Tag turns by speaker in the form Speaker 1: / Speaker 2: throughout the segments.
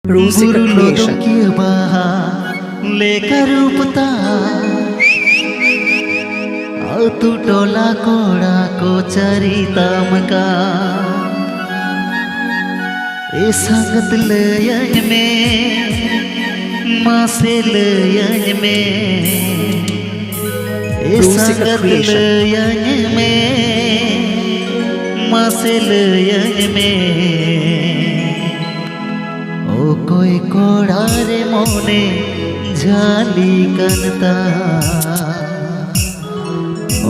Speaker 1: Rusika Creation.
Speaker 2: लेकर उपता तू टोला कोड़ा को चरितम का ए संगत लयन में मासे लयन में ए संगत लयन में मासे लयन में ओ कोई कोड़ा रे मोने झाली कनता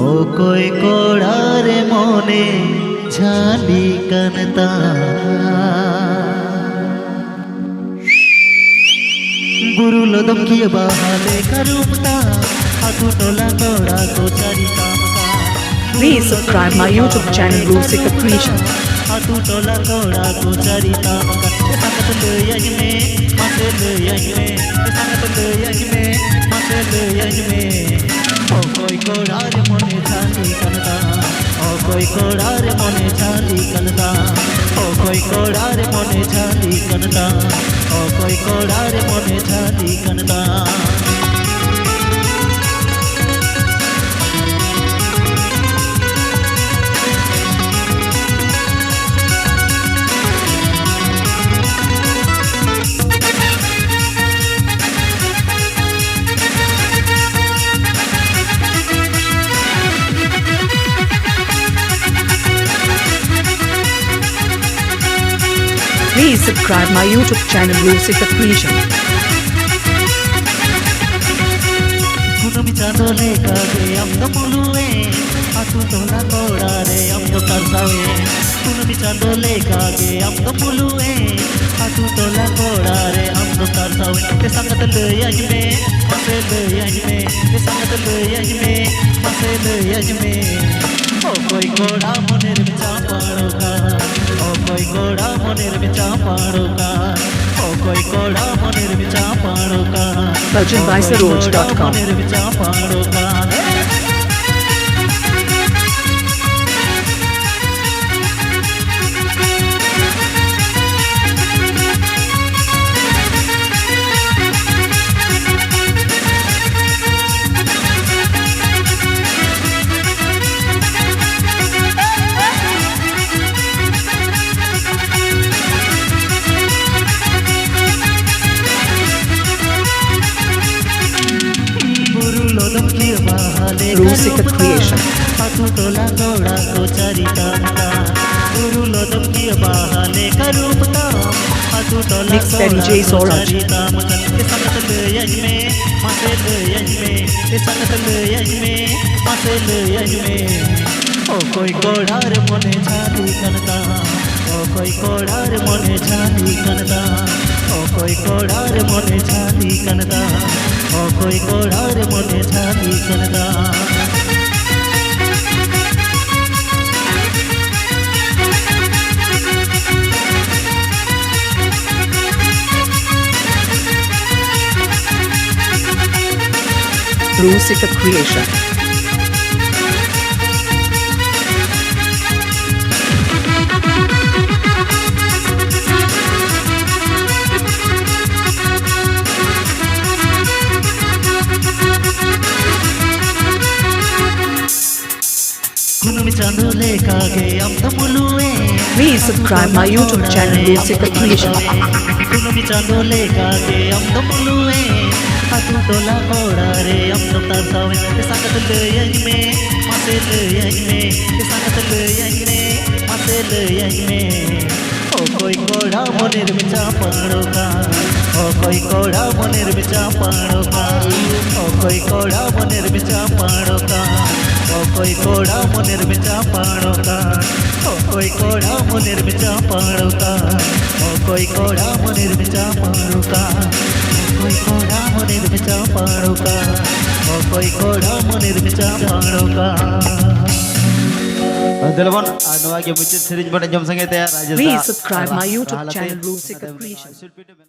Speaker 2: ओ कोई कोड़ा रे मोने झाली कनता गुरु लोदम किए बहाले करूपता हाथू टोला कोड़ा को चरिता
Speaker 1: Please subscribe my YouTube channel Rusika Creation.
Speaker 2: Hathu टोला कोड़ा को चरिता संगत लयन में मासे लयन में संगत लयन में मासे लयन में ओ कोई कोड़ा रे मोने झाली कनता ओ कोई कोड़ा रे मोने झाली कनता ओ कोई कोड़ा रे मोने झाली कनता ओ कोई कोड़ा रे मोने झाली कनता
Speaker 1: Please subscribe my YouTube channel Rusika Creation.
Speaker 2: कुनुमी चांदोले कागे हम तो मुलुए हाथू टोला कोड़ा रे हम तो करसावे कुनुमी चांदोले कागे हम तो मुलुए हाथू टोला कोड़ा रे हम तो करसावे ते संगत लयन में मसे लयन में ते संगत लयन में मसे लयन में ओ कोई कोड़ा मोनेर बिचा पाड़ोगा ओ कोई कोड़ा मोनेर बिचा पाड़ोगा ओ कोई कोड़ा मोनेर बिचा पाड़ोगा
Speaker 1: BhajanBySaroj.com.
Speaker 2: मोनेर बिचा पाड़ोगा
Speaker 1: Rusika Creation.
Speaker 2: हाथू टोला कोड़ा को चरिता गुरु लोदम की बहाले करूपता हाथू टोला
Speaker 1: Mixed by DJ Sauraj.
Speaker 2: संगत लयन में मासे लयन में संगत लयन में मासे लयन में ओ कोई कोड़ा रे मोने झाली कनता ओ कोई कोड़ा रे मोने झाली कनता ओ कोई कोड़ा रे मोने झाली कनता ओ कोई कोड़ा रे मोने झाली कनता
Speaker 1: Rusika Creation.
Speaker 2: कुनुमी चांदोले कागे हम तो मुलुए
Speaker 1: Please subscribe my YouTube channel Rusika Creation.
Speaker 2: कुनुमी चांदोले कागे हम तो मुलुए हाथू टोला कोड़ा रे हम तो तरसावे ते संगत लयन में मासे लयन में ते संगत लयन में मासे लयन में ओ कोई कोड़ा मोनेर बिचा पाड़ोगा ओ कोई कोड़ा मोनेर बिचा पाड़ोगा ओ कोई कोड़ा मोनेर बिचा पाड़ोगा ओ कोई कोड़ा मोनेर बिचा पाड़ोगा ओ कोई कोड़ा मोनेर बिचा पाड़ोगा ओ कोई कोड़ा मोनेर बिचा पाड़ोगा कोई कोड़ा मोनेर बिचा पाड़ोगा ओ कोई कोड़ा मोनेर बिचा पाड़ोगा
Speaker 3: Telepon anu age muncul sering pada jam sangat ya.
Speaker 1: Please subscribe my YouTube channel Rusika Creation.